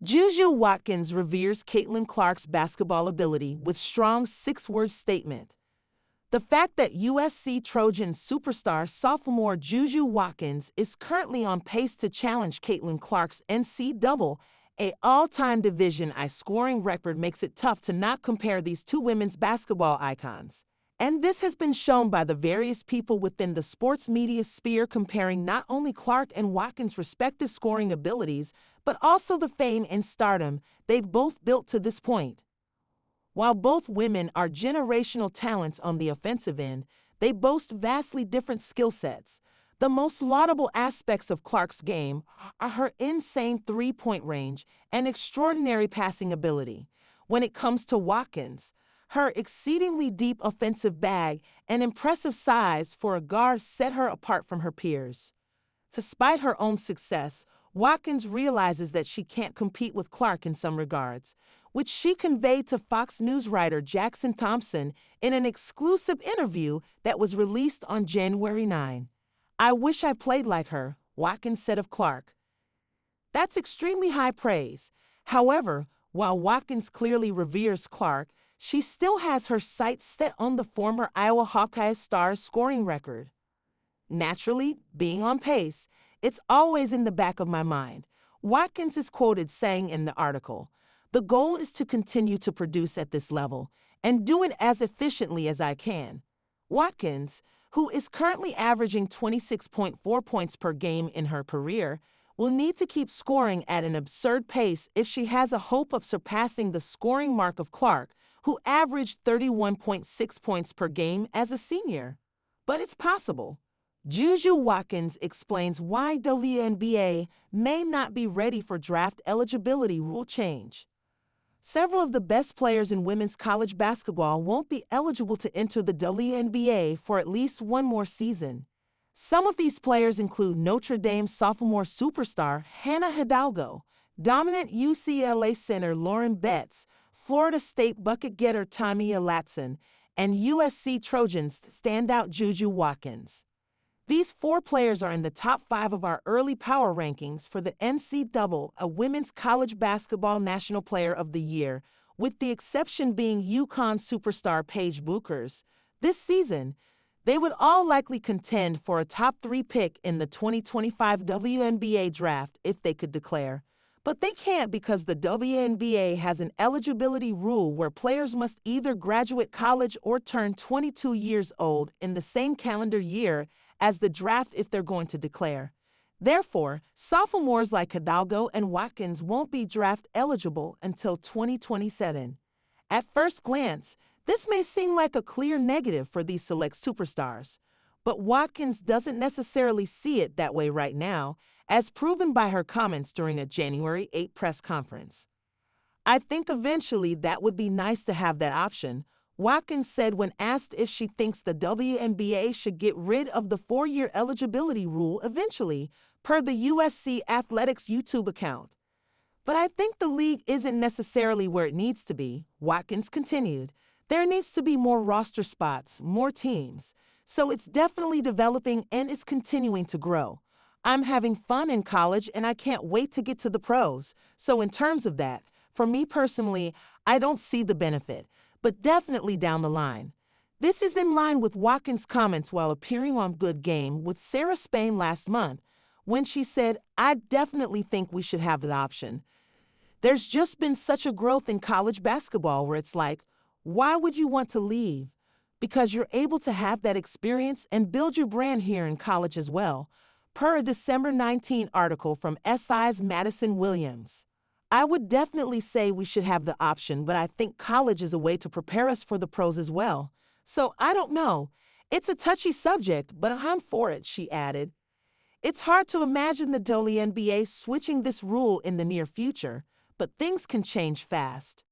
JuJu Watkins reveres Caitlin Clark's basketball ability with strong six-word statement. The fact that USC Trojan superstar sophomore JuJu Watkins is currently on pace to challenge Caitlin Clark's NCAA all-time Division I scoring record makes it tough to not compare these two women's basketball icons. And this has been shown by the various people within the sports media sphere comparing not only Clark and Watkins' respective scoring abilities, but also the fame and stardom they've both built to this point. While both women are generational talents on the offensive end, they boast vastly different skill sets. The most laudable aspects of Clark's game are her insane three-point range and extraordinary passing ability. When it comes to Watkins, her exceedingly deep offensive bag and impressive size for a guard set her apart from her peers. Despite her own success, Watkins realizes that she can't compete with Clark in some regards, which she conveyed to Fox News writer Jackson Thompson in an exclusive interview that was released on January 9. "I wish I played like her," Watkins said of Clark. That's extremely high praise. However, while Watkins clearly reveres Clark, she still has her sights set on the former Iowa Hawkeye star's scoring record. Naturally, being on pace, it's always in the back of my mind. Watkins is quoted saying in the article, "The goal is to continue to produce at this level and do it as efficiently as I can." Watkins, who is currently averaging 26.4 points per game in her career, will need to keep scoring at an absurd pace if she has a hope of surpassing the scoring mark of Clark, who averaged 31.6 points per game as a senior. But it's possible. JuJu Watkins explains why WNBA may not be ready for draft eligibility rule change. Several of the best players in women's college basketball won't be eligible to enter the WNBA for at least one more season. Some of these players include Notre Dame sophomore superstar Hannah Hidalgo, dominant UCLA center Lauren Betts, Florida State bucket getter Tamia Latson, and USC Trojans standout JuJu Watkins. These four players are in the top 5 of our early power rankings for the NCAA Women's College Basketball National Player of the Year, with the exception being UConn superstar Paige Bueckers. This season, they would all likely contend for a top 3 pick in the 2025 WNBA draft if they could declare. But they can't because the WNBA has an eligibility rule where players must either graduate college or turn 22 years old in the same calendar year as the draft if they're going to declare. Therefore, sophomores like Hidalgo and Watkins won't be draft eligible until 2027. At first glance, this may seem like a clear negative for these select superstars, but Watkins doesn't necessarily see it that way right now, as proven by her comments during a January 8 press conference. "I think eventually that would be nice to have that option," Watkins said when asked if she thinks the WNBA should get rid of the 4-year eligibility rule eventually, per the USC Athletics YouTube account. "But I think the league isn't necessarily where it needs to be," Watkins continued. "There needs to be more roster spots, more teams. So it's definitely developing and it's continuing to grow. I'm having fun in college and I can't wait to get to the pros. So in terms of that, for me personally, I don't see the benefit, but definitely down the line." This is in line with Watkins' comments while appearing on Good Game with Sarah Spain last month, when she said, "I definitely think we should have the option. There's just been such a growth in college basketball where it's like, why would you want to leave? Because you're able to have that experience and build your brand here in college as well," per a December 19 article from SI's Madison Williams. "I would definitely say we should have the option, but I think college is a way to prepare us for the pros as well. So I don't know. It's a touchy subject, but I'm for it," she added. "It's hard to imagine the WNBA switching this rule in the near future, but things can change fast."